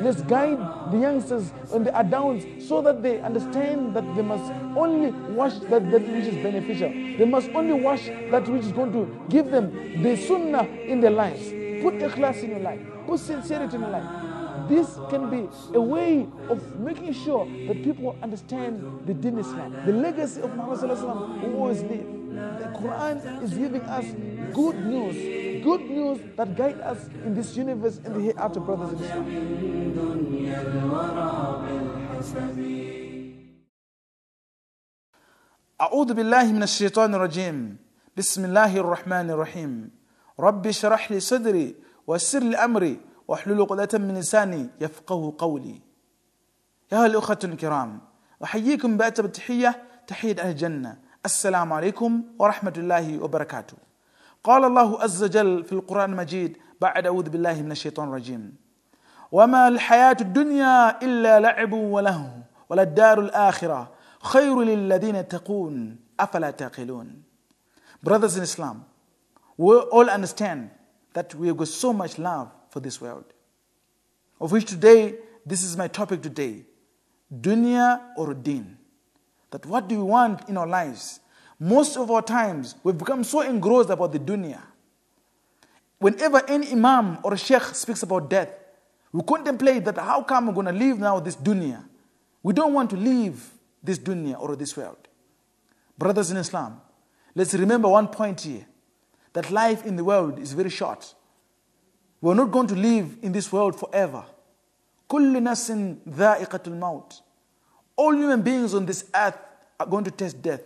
Let's guide the youngsters when they are down so that they understand that they must only watch that which is beneficial. They must only watch that which is going to give them the Sunnah in their lives. Put ikhlas in your life. Put sincerity in your life. This can be a way of making sure that people understand the Deen Islam. The legacy of Muhammad Sallallahu Alaihi Wasallam will always live. The Quran is giving us good news that guide us in this universe and the hereafter, brothers and sisters. أعوذ بالله من الشيطان الرجيم بسم الله الرحمن الرحيم رب اشرح لي صدري ويسر لي أمري واحلل عقدة من لساني يفقهوا قولي. يا الأخوة الكرام، أحييكم بأطيب التحية، تحية أهل الجنة. السلام عليكم ورحمة الله وبركاته. قال الله عز وجل في القرآن المجيد بعد أعوذ بالله من الشيطان الرجيم وما الحياة الدنيا إلا لعب ولهو وللدار الآخرة خير للذين يتقون أفلا تعقلون. Brothers in Islam, we all understand that we have got so much love for this world, of which today, this is my topic today, Duniya or Deen. That what do we want in our lives? Most of our times, we've become so engrossed about the dunya. Whenever any imam or a sheikh speaks about death, we contemplate that how come we're going to leave now this dunya? We don't want to leave this dunya or this world. Brothers in Islam, let's remember one point here, that life in the world is very short. We're not going to live in this world forever. كُلِّ نَفْسٍ ذَائِقَةُ الْمَوْتِ. All human beings on this earth are going to taste death.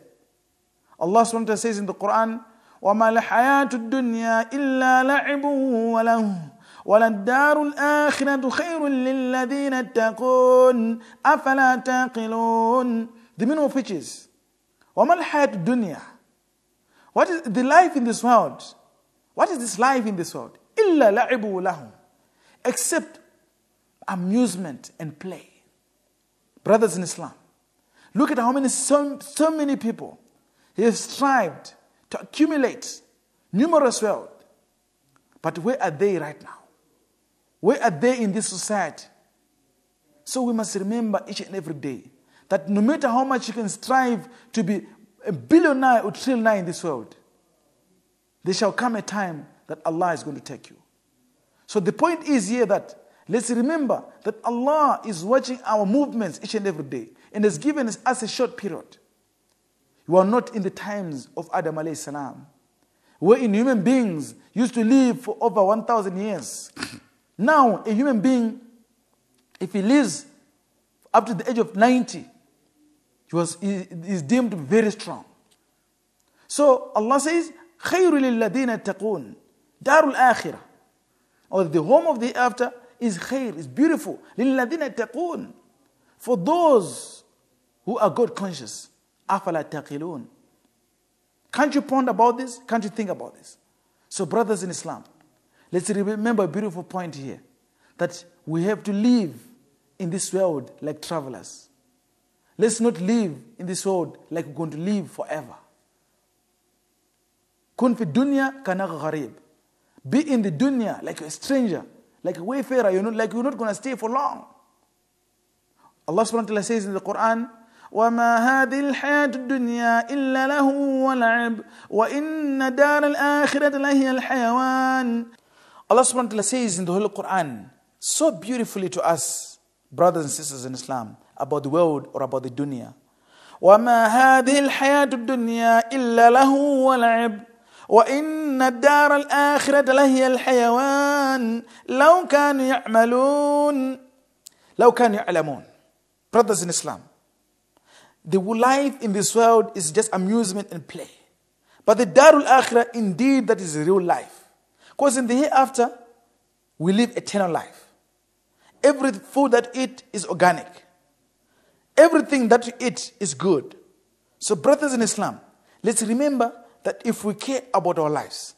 Allah subhanahu wa ta'ala says in the Quran, وَمَا الْحَيَاةُ الدُّنْيَا إِلَّا لَعِبٌ وَلَهْوٌ وَلَلدَّارُ الْآخِرَةُ خَيْرٌ لِلَّذِينَ اتَّقُونَ أَفَلَا تَعْقِلُونَ. The meaning of which is, وَمَا الْحَيَاةُ الدُّنْيَا. What is the life in this world? What is this life in this world? إِلَّا لَعِبٌ وَلَهْوٌ. Except amusement and play. Brothers in Islam, look at how many so many people have strived to accumulate numerous wealth. But where are they right now? Where are they in this society? So we must remember each and every day that no matter how much you can strive to be a billionaire or trillionaire in this world, there shall come a time that Allah is going to take you. So the point is here that let's remember that Allah is watching our movements each and every day and has given us a short period. You are not in the times of Adam alayhi salam, wherein human beings used to live for over 1,000 years. Now, a human being, if he lives up to the age of 90, he is deemed very strong. So Allah says, خَيْرُ لِلَّذِينَ اتَّقُونَ دَارُ الْآخِرَةِ. Or the home of the after is khair, is beautiful. لِلَّذِينَ اتَّقُونَ. For those who are God conscious. أَفَلَا تَعْقِلُونَ. Can't you ponder about this? Can't you think about this? So brothers in Islam, let's remember a beautiful point here, that we have to live in this world like travelers. Let's not live in this world like we're going to live forever. كُن فِي الدُّنْيَا كَنَغْ غَرِيبٍ. Be in the dunya like a stranger, like a wayfarer. You're not going to stay for long. Allah subhanahu wa ta'ala says in the Quran, وَمَا هَذِهِ الْحَيَاةُ الدُّنْيَا إِلَّا لَهُ وَلَعِبٌ وَإِنَّ دَارَ الْآخِرَةَ لَهِيَ الْحَيَوَانِ. Allah subhanahu wa ta'ala says in the Holy Quran so beautifully to us, brothers and sisters in Islam, about the world or about the dunya. وَمَا هَذِهِ الْحَيَاةُ الدُّنْيَا إِلَّا لَهُ وَلَعِبٌ وَإِنَّ الدَّارَ الْآخِرَةَ لَهِيَ الْحَيَوَانِ لَوْ كَانُوا يَعْلَمُونَ. Brothers in Islam, the life in this world is just amusement and play. But the Darul Akhirah, indeed, that is real life. Because in the hereafter, we live eternal life. Every food that we eat is organic. Everything that we eat is good. So brothers in Islam, let's remember that if we care about our lives,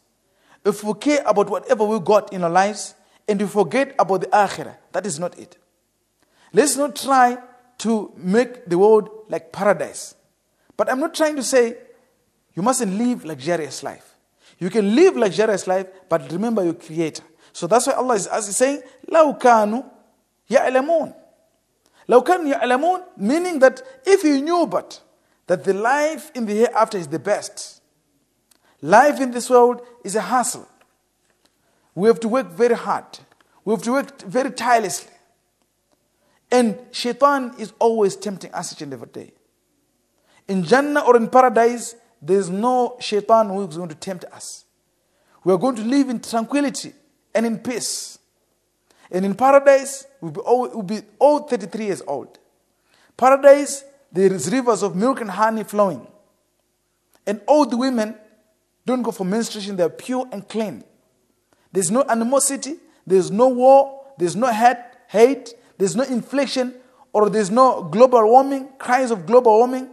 if we care about whatever we got in our lives, and we forget about the Akhirah, that is not it. Let's not try to make the world like paradise. But I'm not trying to say you mustn't live luxurious life. You can live luxurious life, but remember your Creator. So that's why Allah is saying, لَوْ كَانُوا يَعْلَمُونَ. لَوْ كَانُوا يَعْلَمُونَ, meaning that if you knew but that the life in the hereafter is the best. Life in this world is a hassle. We have to work very hard. We have to work very tirelessly. And shaitan is always tempting us each and every day. In Jannah or in paradise, there is no shaitan who is going to tempt us. We are going to live in tranquility and in peace. And in paradise, we'll be all 33 years old. Paradise, there is rivers of milk and honey flowing. And all the women don't go for menstruation, they are pure and clean. There's no animosity, there's no war, there's no hate, there's no inflation, or there's no global warming, cries of global warming.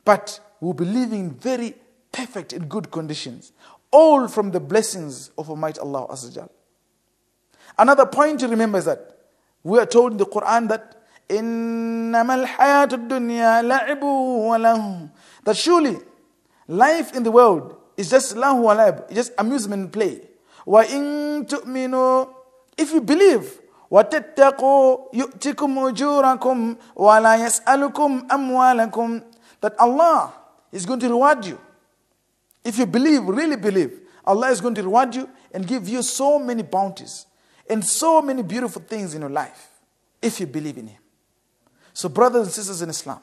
But we'll be living in very perfect and good conditions. All from the blessings of Almighty Allah Azza Jal. Another point to remember is that we are told in the Quran that إِنَّمَا الْحَيَاةُ الدُّنْيَا لَعِبُ وَلَهُ, that surely life in the world is just lahu wa la'ib, it's just amusement and play. وَإِن تُؤْمِنُوا, if you believe, وَتَتَّقُوا يُؤْتِكُمْ أُجُورَكُمْ وَلَا يَسْأَلُكُمْ أَمْوَالَكُمْ, that Allah is going to reward you. If you believe, really believe, Allah is going to reward you and give you so many bounties and so many beautiful things in your life if you believe in Him. So brothers and sisters in Islam,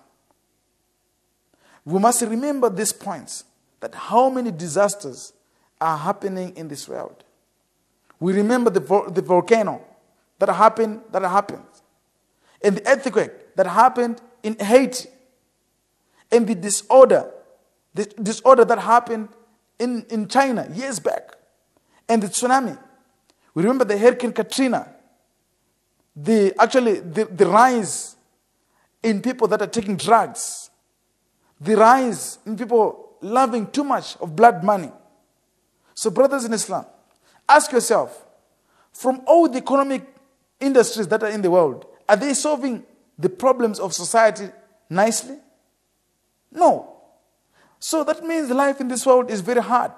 we must remember these points, that how many disasters are happening in this world. We remember the volcano that happened, and the earthquake that happened in Haiti, and the disorder that happened in China years back, and the tsunami. We remember the Hurricane Katrina, the rise in people that are taking drugs, the rise in people loving too much of blood money. So brothers in Islam, ask yourself, from all the economic industries that are in the world, are they solving the problems of society nicely? No. So that means life in this world is very hard.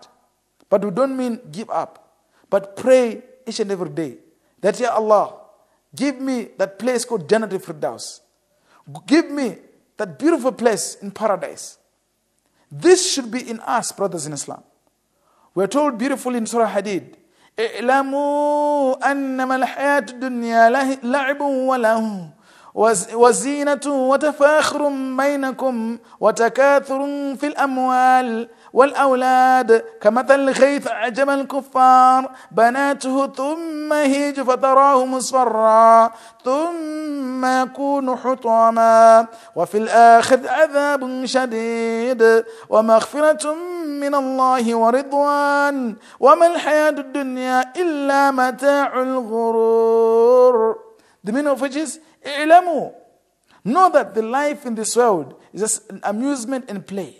But we don't mean give up. But pray each and every day that, Ya Allah, give me that place called Jannatul Firdaus. Give me that beautiful place in paradise. This should be in us, brothers in Islam. We are told beautifully in Surah Hadid, اعلموا أنما الحياة الدنيا لعب وله وزينة وتفاخر بينكم وتكاثر في الأموال والأولاد كمثل غيث أعجب الكفار بناته ثم يهيج فتراه مصفرا ثم يكون حطاما وفي الآخر عذاب شديد ومغفرة من الله ورضوان وما الحياة الدنيا إلا متاع الغرور. The meaning of which is إعلموا, know that the life in this world is just an amusement and play.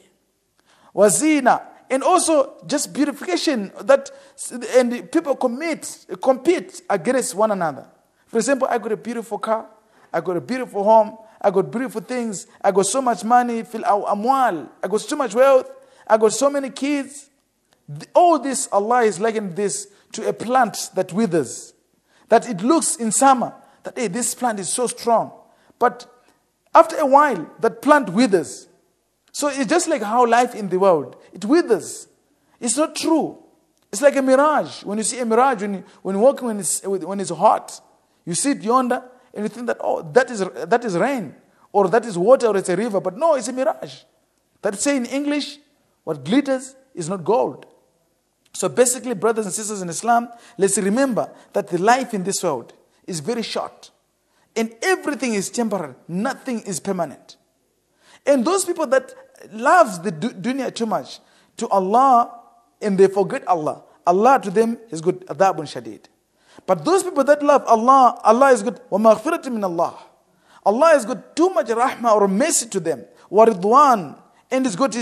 Wazina, and also just beautification, that and people compete against one another. For example, I got a beautiful car, I got a beautiful home, I got beautiful things, I got so much money, amwal, I got so much wealth, I got so many kids. All this, Allah is likening this to a plant that withers, that it looks in summer that, hey, this plant is so strong, but after a while that plant withers. So it's just like how life in the world, it withers. It's not true. It's like a mirage. When you see a mirage, when you're walking when it's hot, you see it yonder and you think that, oh, that is rain, or that is water, or it's a river. But no, it's a mirage. That say in English, what glitters is not gold. So basically, brothers and sisters in Islam, let's remember that the life in this world is very short. And everything is temporary. Nothing is permanent. And those people that love the dunya too much to Allah, and they forget Allah, Allah to them is good, adabun shadid. But those people that love Allah, Allah is good, wa maghfiratu min Allah. Allah is good, too much rahmah or mercy to them, wa ridwan, and is good,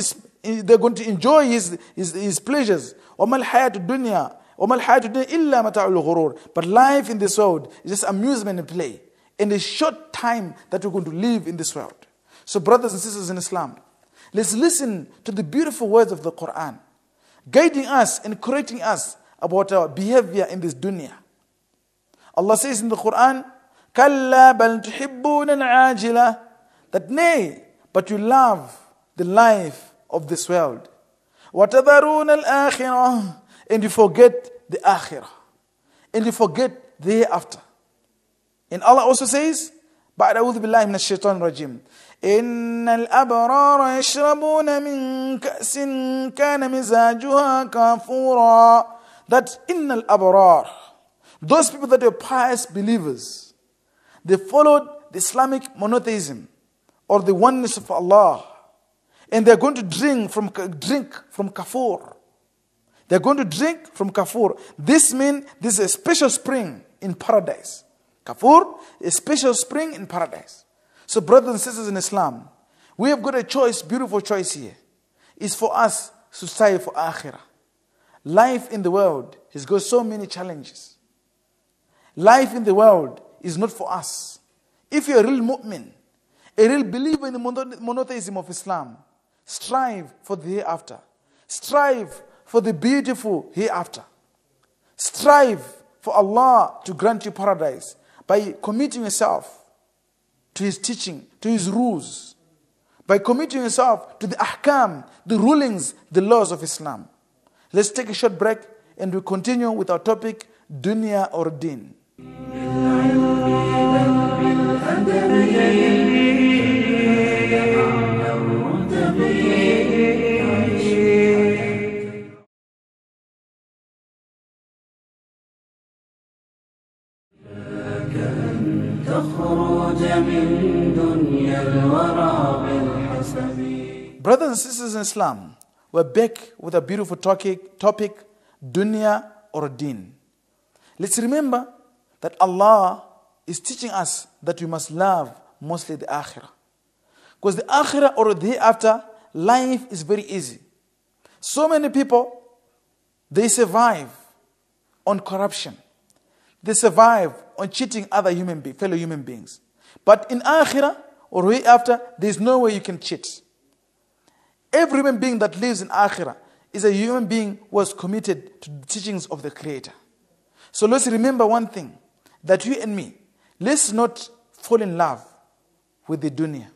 they're going to enjoy his pleasures. Wa mal hayatu dunya, wa mal hayatu dunya illa mata'ul ghurur. But life in this world is just amusement and play. In the short time that we're going to live in this world. So brothers and sisters in Islam, let's listen to the beautiful words of the Quran, guiding us and correcting us about our behavior in this dunya. Allah says in the Quran, كَلَّا بَلْ تُحِبُّونَ الْعَاجِلَةِ, that nay, but you love the life of this world. وَتَذَرُونَ الْآخِرَةِ, and you forget the akhirah. And you forget the hereafter. And Allah also says, بعد أعوذ بالله من الشيطان الرجيم, إن الأبرار يشربون من كأس كان مزاجها كافورا, that إن الأبرار, those people that are pious believers, they followed the Islamic monotheism or the oneness of Allah, and they're going to drink from kafur. They're going to drink from kafur. This means this is a special spring in paradise. Kafur, a special spring in paradise. So brothers and sisters in Islam, we have got a choice, beautiful choice here. It's for us to strive for akhirah. Life in the world has got so many challenges. Life in the world is not for us. If you're a real mu'min, a real believer in the monotheism of Islam, strive for the hereafter. Strive for the beautiful hereafter. Strive for Allah to grant you paradise by committing yourself to His teaching, to His rules. By committing yourself to the ahkam, the rulings, the laws of Islam. Let's take a short break and we'll continue with our topic, Duniya or Deen. Brothers and sisters in Islam, we're back with a beautiful topic, Duniya or Deen. Let's remember that Allah is teaching us that we must love mostly the akhirah. Because the akhirah or the hereafter, life is very easy. So many people, they survive on corruption. They survive on cheating other fellow human beings. But in akhirah or hereafter, there is no way you can cheat. Every human being that lives in akhirah is a human being who was committed to the teachings of the Creator. So let's remember one thing, that you and me, let's not fall in love with the dunya.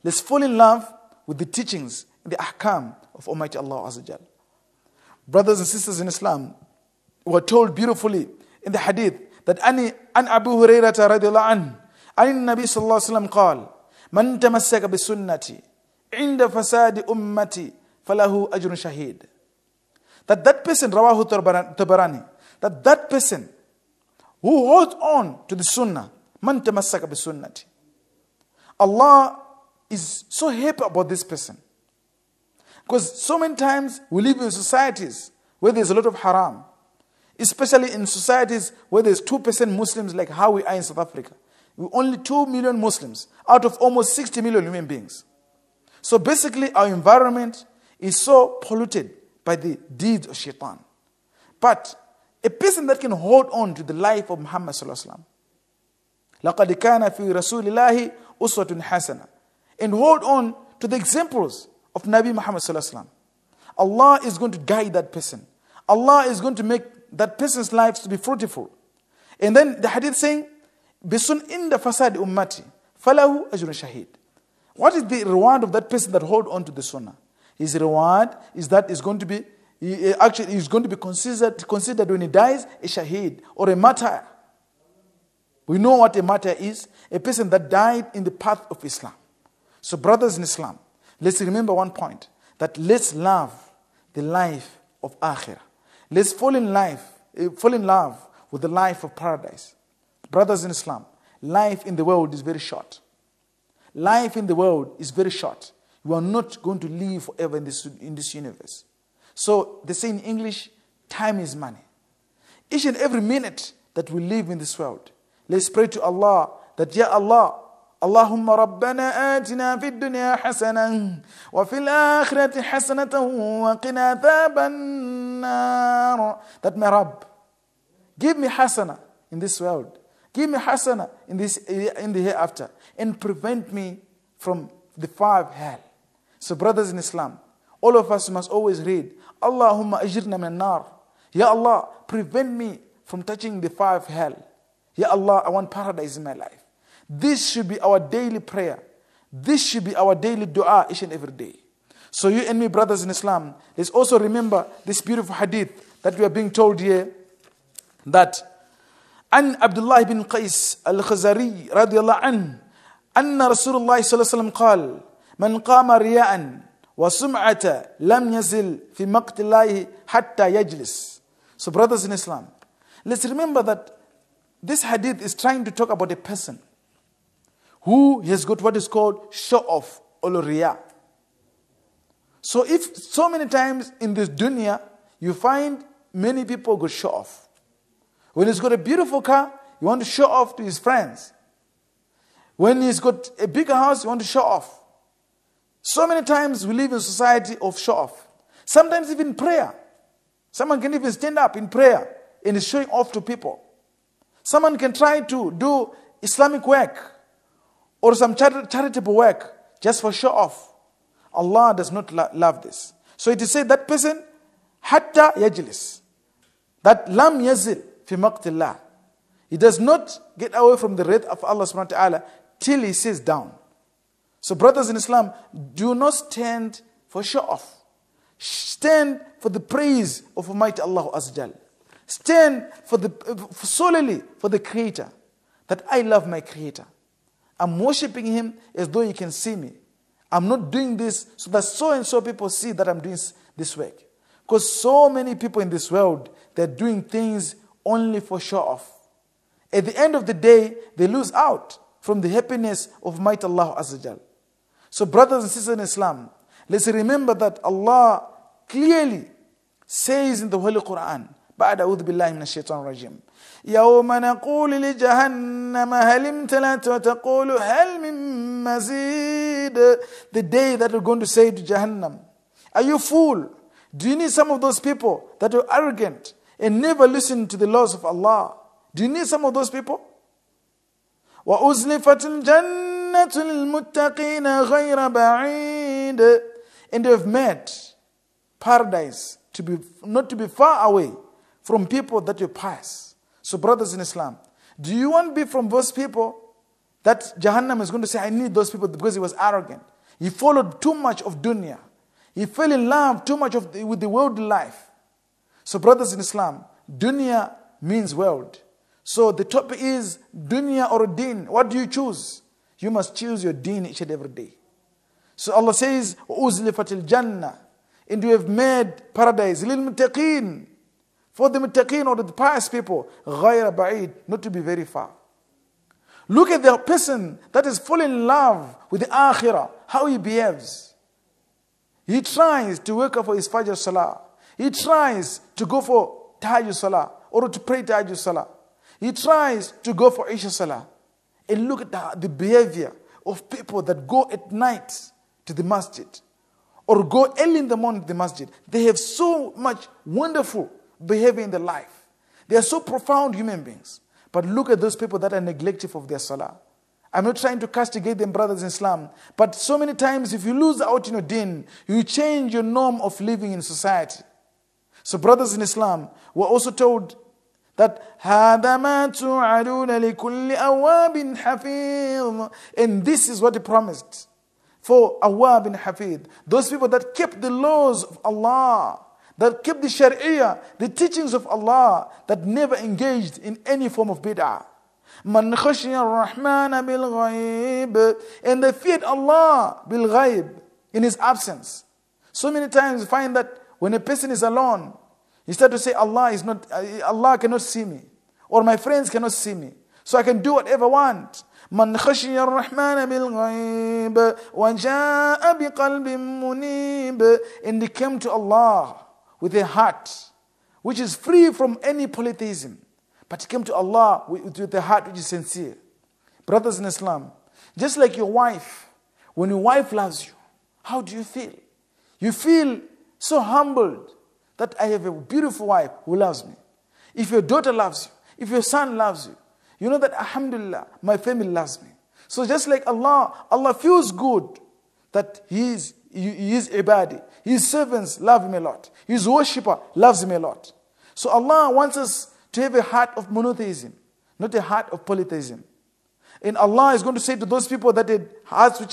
Let's fall in love with the teachings and the ahkam of Almighty Allah Azza Jal. Brothers and sisters in Islam, we are told beautifully in the hadith that an Abu Hurairah radiallahu anhu, an Nabi sallallahu alaihi wasallam قال, من تمسك بسنتي عند فساد أمتي فله أجر شهيد. That person, Rawahu Tabarani, that person who holds on to the Sunnah, man tamassaka bi sunnati, Allah is so happy about this person. Because so many times we live in societies where there's a lot of haram, especially in societies where there's 2% Muslims, like how we are in South Africa. We're only 2 million Muslims out of almost 60 million human beings. So basically our environment is so polluted by the deeds of shaitan. But a person that can hold on to the life of Muhammad sallallahu alaihi wasallam, لَقَدْ كَانَ فِي رَسُولِ اللَّهِ أُسْوَةٌ حَسَنَةٌ, and hold on to the examples of Nabi Muhammad sallallahu alaihi wasallam, Allah is going to guide that person. Allah is going to make that person's life to be fruitful. And then the hadith saying, بِسُنْ إِنْدَ فَسَادِ أُمَّتِ فَلَهُ أَجْرٌ شَهِيدٌ. What is the reward of that person that hold on to the Sunnah? His reward is that is going to be, actually is going to be considered when he dies a shaheed or a martyr. We know what a martyr is, a person that died in the path of Islam. So brothers in Islam, let's remember one point, that let's love the life of akhirah. Let's fall in love with the life of paradise. Brothers in Islam, life in the world is very short. Life in the world is very short. You are not going to live forever in this universe. So they say in English, time is money. Each and every minute that we live in this world, let's pray to Allah that, Ya Allah, Allahumma Rabbana atina fid dunya hasana wa fil akhirati hasanatan wa qina adhaban nar. That my Rabb, give me hasana in this world. Give me hasana in the hereafter, and prevent me from the fire of hell. So brothers in Islam, all of us must always read, Allahumma ajirna min nar. Ya Allah, prevent me from touching the fire of hell. Ya Allah, I want paradise in my life. This should be our daily prayer. This should be our daily dua each and every day. So you and me, brothers in Islam, let's also remember this beautiful hadith that we are being told here, that An Abdullah ibn Qais al-Khazari radiyallahu anhu, Anna Rasulullah sallallahu alayhi wa sallam qal, Man qama riya'an wa sum'ata lam yazil fi maqtillahi hatta yajlis. So brothers in Islam, let's remember that this hadith is trying to talk about a person who has got what is called show off or riya. So if so many times in this dunya, you find many people go show off. When he's got a beautiful car, you want to show off to his friends. When he's got a bigger house, you want to show off. So many times we live in a society of show off. Sometimes even prayer. Someone can even stand up in prayer and is showing off to people. Someone can try to do Islamic work or some charitable work just for show off. Allah does not love this. So it is said that person, hatta yajlis, that lam yazil fi maqtillah, he does not get away from the wrath of Allah subhanahu wa ta'ala till he sits down. So brothers in Islam, do not stand for show off. Stand for the praise of Almighty Allah Azza Jal. Stand solely for the Creator. That I love my Creator. I'm worshipping Him as though He can see me. I'm not doing this so that so and so people see that I'm doing this work. Because so many people in this world, they're doing things only for show off. At the end of the day, they lose out from the happiness of Mighty Allah Azza Jal. So brothers and sisters in Islam, let's remember that Allah clearly says in the Holy Quran, بعد أعوذ بالله من الشيطان الرجيم يوم نقول لجهنم هل امتلأت وتقول هل من مزيد. The day that we're going to say to Jahannam, are you full? Do you need some of those people that are arrogant and never listen to the laws of Allah? Do you need some of those people? وَأُزْلِفَتِ الْجَنَّةُ لِلْمُتَّقِينَ غَيْرَ بَعِيدٍ. And they have made paradise not to be far away from people that you pass. So brothers in Islam, do you want to be from those people that Jahannam is going to say, I need those people because he was arrogant. He followed too much of dunya. He fell in love too much with the worldly life. So brothers in Islam, dunya means world. So the topic is dunya or deen. What do you choose? You must choose your deen each and every day. So Allah says, وَأُزْلِفَتِ الْجَنَّةِ, and we have made paradise لِلْمُتَّقِينَ, for the muttaqin or the pious people, غَيْرَ بَعِيدٍ, not to be very far. Look at the person that is falling in love with the akhirah, how he behaves. He tries to wake up for his Fajr Salah. He tries to go for Tahajjud Salah or to pray Tahajjud Salah. He tries to go for Isha Salah. And look at the behavior of people that go at night to the masjid or go early in the morning to the masjid. They have so much wonderful behavior in their life. They are so profound human beings. But look at those people that are neglectful of their salah. I'm not trying to castigate them, brothers in Islam. But so many times, if you lose out in your deen, you change your norm of living in society. So brothers in Islam, we're also told that هَذَا مَا تُوعَدُونَ لِكُلِّ أَوَّابٍ حَفِيظٍ. And this is what he promised for awwab and hafid. Those people that kept the laws of Allah, that kept the Sharia, the teachings of Allah, that never engaged in any form of bid'ah. Man khashiya ar-Rahman bil-ghayb. And they feared Allah bil-ghayb, in His absence. So many times you find that when a person is alone, he starts to say, Allah cannot see me, or my friends cannot see me, so I can do whatever I want. Man khashiya ar-Rahman bil-ghayb wa jaa'a biqalbin munib. And he came to Allah with a heart which is free from any polytheism. But he came to Allah with a heart which is sincere. Brothers in Islam, just like your wife, when your wife loves you, how do you feel? You feel so humbled that I have a beautiful wife who loves me. If your daughter loves you, if your son loves you, you know that alhamdulillah, my family loves me. So just like Allah feels good that He is ibadi. His servants love Him a lot. His worshipper loves Him a lot. So Allah wants us to have a heart of monotheism. not a heart of polytheism. And Allah is going to say to those people that had hearts which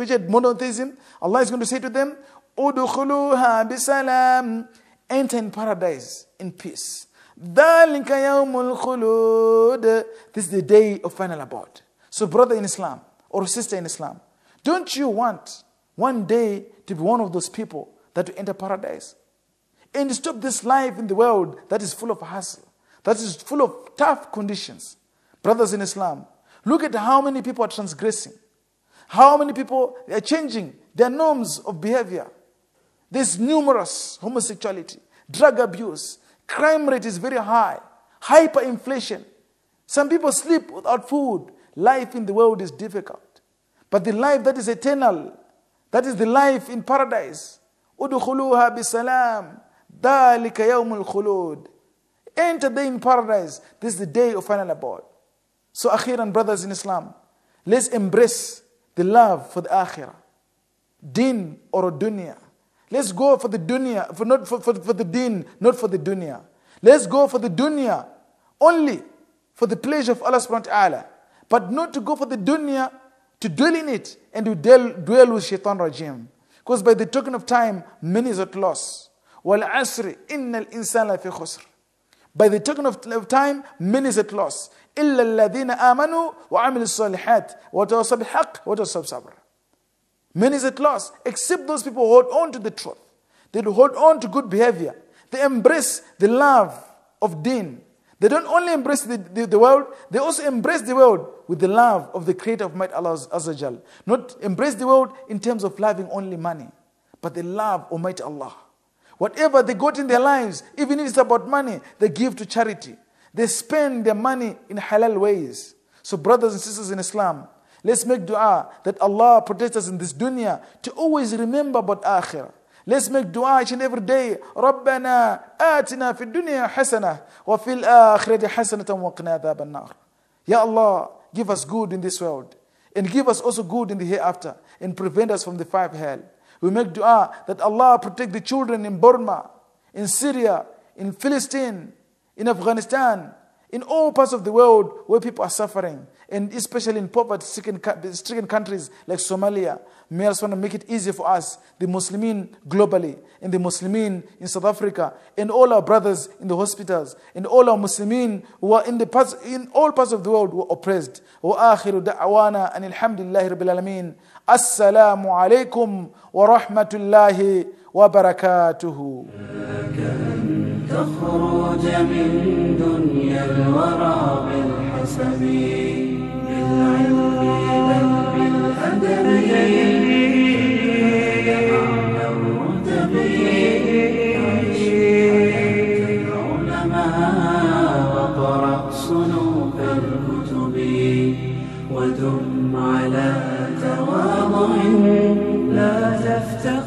had monotheism, Allah is going to say to them, Udkhuluha bisalam, enter in paradise in peace. Dhalika yawmul khulud. This is the day of final abode. So brother in Islam, or sister in Islam, don't you want one day to be one of those people that will enter paradise? And stop this life in the world that is full of hassle, that is full of tough conditions. Brothers in Islam, look at how many people are transgressing, how many people are changing their norms of behavior. There's numerous homosexuality, drug abuse, crime rate is very high, hyperinflation. Some people sleep without food. Life in the world is difficult. But the life that is eternal, that is the life in paradise. Udkhuluha bisalam. Dhalika yawmul khulud. Enter there in paradise. This is the day of final abode. So akhiran, brothers in Islam, let's embrace the love for the akhirah. Deen or Duniya. Let's go for the Duniya, for the Deen, not for the Duniya. Let's go for the Duniya only for the pleasure of Allah subhanahu wa ta'ala. But not to go for the Duniya, to dwell in it and to dwell with shaitan rajim. Because by the token of time, many is at loss. وَالْعَسْرِ إِنَّ الْإِنسَانَ لَفِي خُسْرٍ. By the token of time, many is at loss. إِلَّا الَّذِينَ آمَنُوا وَعَمِلُوا الصَّالِحَاتِ وَتَوَصَّوْا بِالْحَقِّ وَتَوَصَّوْا بِالصَّبْرِ. Many is at loss, except those people who hold on to the truth. They hold on to good behavior. They embrace the love of Deen. They don't only embrace the world, they also embrace the world with the love of the Creator of Might, Allah Azza wa Jal. Not embrace the world in terms of loving only money, but they love Almighty Allah. Whatever they got in their lives, even if it's about money, they give to charity. They spend their money in halal ways. So brothers and sisters in Islam, let's make dua that Allah protects us in this dunya to always remember about akhirah. Let's make dua each and every day. رَبَّنَا آتِنَا فِي الدُّنْيَا حَسَنَةً وَفِي الْآخِرَةِ حَسَنَةً وَقِنَا عَذَابَ النَّارِ. Ya Allah, give us good in this world and give us also good in the hereafter and prevent us from the fire of hell. We make dua that Allah protect the children in Burma, in Syria, in Palestine, in Afghanistan, in all parts of the world where people are suffering, and especially in poverty-stricken countries like Somalia. May Allah want to make it easy for us, the Muslimin globally, and the Muslimin in South Africa, and all our brothers in the hospitals, and all our Muslimin who are in all parts of the world who are oppressed. Wa akhiru da'wana and alhamdulillahi rabbil alameen. Assalamu alaikum wa rahmatullahi wa barakatuhu. تخرج من دنيا الورى بالحسب بالعلم بل بالأدب أعلى الرتب عيش حياة العلماء وقرأ صنوف الكتب ودم على تواضع لا تفتخر